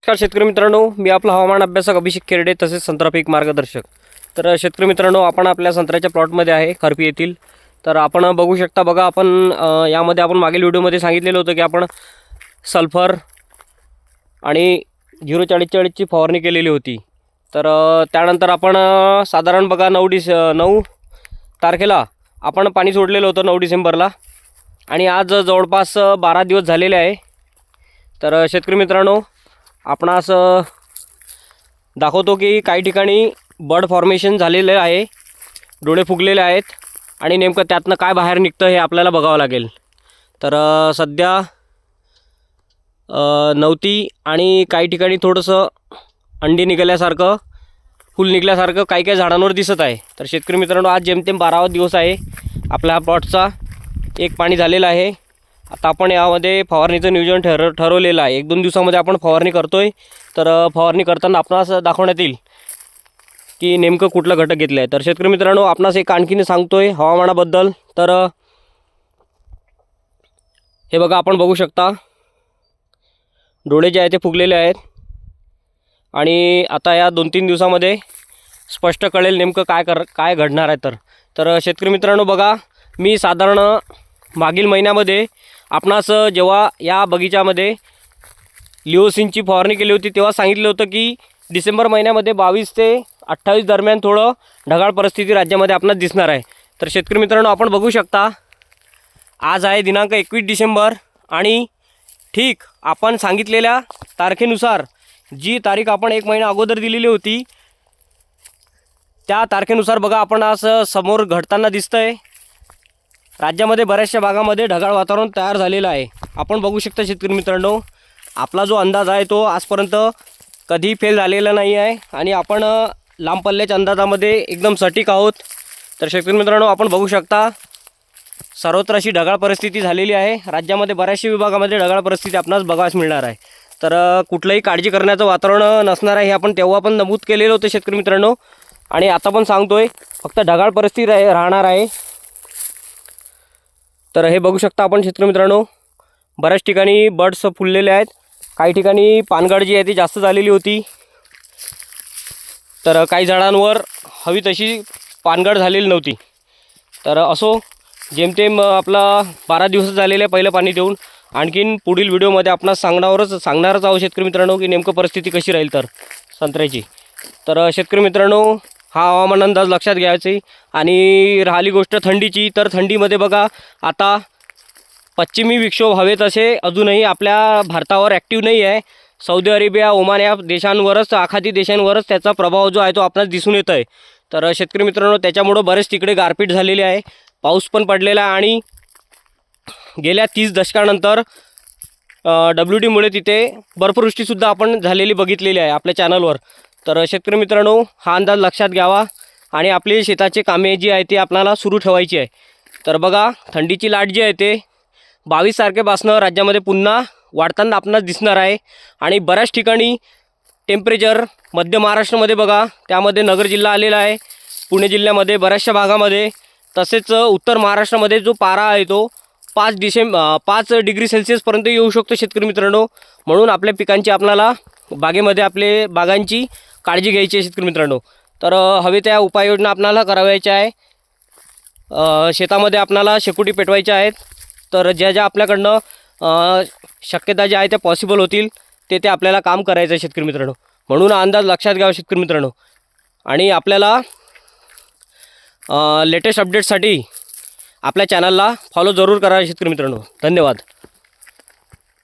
नमस्कार शेतकरी मित्रांनो, मी आपला हवामान अभ्यासक अभिषेक केरडे तसेच संत्रा पीक मार्गदर्शक. तर शेतकरी मित्रांनो, आपण आपल्या संत्र्याच्या प्लॉटमध्ये आहे खरपी येथील. तर आपण बघू शकता. बघा, आपण यामध्ये आपण मागील व्हिडिओमध्ये सांगितलेलं होतं की आपण सल्फर आणि 044ची फवारणी केलेली होती. तर त्यानंतर आपण साधारण बघा 9 तारखेला आपण पाणी सोडलेलं होतं 9 डिसेंबरला, आणि आज जवळपास 12 दिवस झालेले आहे. तर शेतकरी मित्रांनो, आपणास दाखवतो की काही ठिकाणी बड फॉर्मेशन झालेले आहे, डोळे फुगलेले आहेत, आणि नेमकं त्यातनं काय बाहेर निघतं हे आपल्याला बघावं लागेल. तर सध्या नव्हती, आणि काही ठिकाणी थोडंसं अंडी निघाल्यासारखं, फुल निघाल्यासारखं काही काही झाडांवर दिसत आहे. तर शेतकरी मित्रांनो, आज जेमतेम 12वा दिवस आहे आपल्या प्लॉटचा. एक पाणी झालेलं आहे. आता आपण यामध्ये फवारणीचं नियोजन ठरवलेलं आहे. 1-2 दिवसामध्ये आपण फवारणी करतो आहे. तर फवारणी करताना आपणास दाखवण्यात येईल की नेमकं कुठला घटक घेतला आहे. तर शेतकरी मित्रांनो, आपणास एक आणखीन सांगतो आहे हवामानाबद्दल. तर हे बघा, आपण बघू शकता डोळे जे आहे ते फुगलेले आहेत, आणि आता या 2-3 दिवसामध्ये स्पष्ट कळेल नेमकं काय घडणार आहे. तर शेतकरी मित्रांनो, बघा, मी साधारण मागील महिन्यामध्ये आपणास जेव्हा या बगीचामध्ये लिओसिनची फवारणी केली होती तेव्हा सांगितलं होतं की डिसेंबर महिन्यामध्ये 22 ते 28 दरम्यान थोडं ढगाळ परिस्थिती राज्यामध्ये आपणास दिसणार आहे. तर शेतकरी मित्रांनो, आपण बघू शकता आज आहे दिनांक 21 डिसेंबर, आणि ठीक आपण सांगितलेल्या तारखेनुसार, जी तारीख आपण 1 महिना अगोदर दिलेली होती त्या तारखेनुसार बघा, आपण असं समोर घडताना दिसतं आहे. राज्यामध्ये बऱ्याचशा भागामध्ये ढगाळ वातावरण तयार झालेलं आहे. आपण बघू शकता शेतकरी मित्रांनो, आपला जो अंदाज आहे तो आजपर्यंत कधी फेल झालेला नाही आहे, आणि आपण लांब पल्ल्याच्या अंदाजामध्ये एकदम सटीक आहोत. तर शेतकरी मित्रांनो, आपण बघू शकता सर्वत्र अशी ढगाळ परिस्थिती झालेली आहे. राज्यामध्ये बऱ्याचशा विभागामध्ये ढगाळ परिस्थिती आपणास बघायला मिळणार आहे. तर कुठलंही काळजी करण्याचं वातावरण नसणार आहे, हे आपण तेव्हा पण नमूद केलेलं होतं शेतकरी मित्रांनो, आणि आता पण सांगतोय, फक्त ढगाळ परिस्थिती राहणार आहे. तर हे बघू शकता आपण शेतकरी मित्रांनो, बऱ्याच ठिकाणी बर्ड्स फुललेले आहेत. काही ठिकाणी पानगळ जी आहे ती जास्त झालेली होती. तर काही झाडांवर हवी तशी पानगळ झालेली नव्हती. तर असो, जेमतेम आपला 12 दिवस झालेले पहिलं पाणी देऊन. आणखीन पुढील व्हिडिओमध्ये आपणास सांगणारच आहोत शेतकरी मित्रांनो की नेमकं परिस्थिती कशी राहील तर संत्र्याची. तर शेतकरी मित्रांनो, हा हवामान अंदाज लक्षात घ्यायची. आणि राहिली गोष्ट थंडीची, तर थंडीमध्ये बघा, आता पश्चिमी विक्षोभ हवेत असे अजूनही आपल्या भारतावर ॲक्टिव्ह नाही आहे. सौदी अरेबिया, ओमान या देशांवरच, आखाती देशांवरच त्याचा प्रभाव जो आहे तो आपल्याला दिसून येतो आहे. तर शेतकरी मित्रांनो, त्याच्यामुळं बरेच तिकडे गारपीट झालेली आहे, पाऊस पण पडलेला आहे, आणि गेल्या 30 दशकानंतर WDमुळे तिथे बर्फवृष्टीसुद्धा आपण झालेली बघितलेली आहे आपल्या चॅनलवर. तर शेतकरी मित्रांनो, हा अंदाज लक्षात घ्यावा, आणि आपली शेताची कामे जी आहे ती आपल्याला सुरू ठेवायची आहे. तर बघा, थंडीची लाट जी आहे ते 22 तारखेपासून राज्यामध्ये पुन्हा वाढताना आपणास दिसणार आहे. आणि बऱ्याच ठिकाणी टेम्परेचर मध्य महाराष्ट्रामध्ये बघा, त्यामध्ये नगर जिल्हा आलेला आहे, पुणे जिल्ह्यामध्ये बऱ्याचशा भागामध्ये, तसेच उत्तर महाराष्ट्रामध्ये जो पारा आहे तो 5 डिग्री सेल्सिअसपर्यंत येऊ शकतो शेतकरी मित्रांनो. म्हणून आपल्या पिकांची आपल्याला बागांची काळजी घ्यायची आहे शेतकरी मित्रांनो. तर हवे त्या उपाययोजना आपल्याला करावयाच्या आहे. शेतामध्ये आपल्याला शेकोटी पेटवायच्या आहेत. तर ज्या आपल्याकडनं शक्यता ज्या आहे त्या पॉसिबल होतील ते आपल्याला काम करायचं आहे शेतकरी मित्रांनो. म्हणून अंदाज लक्षात घ्यावा शेतकरी मित्रांनो. आणि आपल्याला लेटेस्ट अपडेटसाठी आपल्या चॅनलला फॉलो जरूर करा शेतकरी मित्रांनो. धन्यवाद.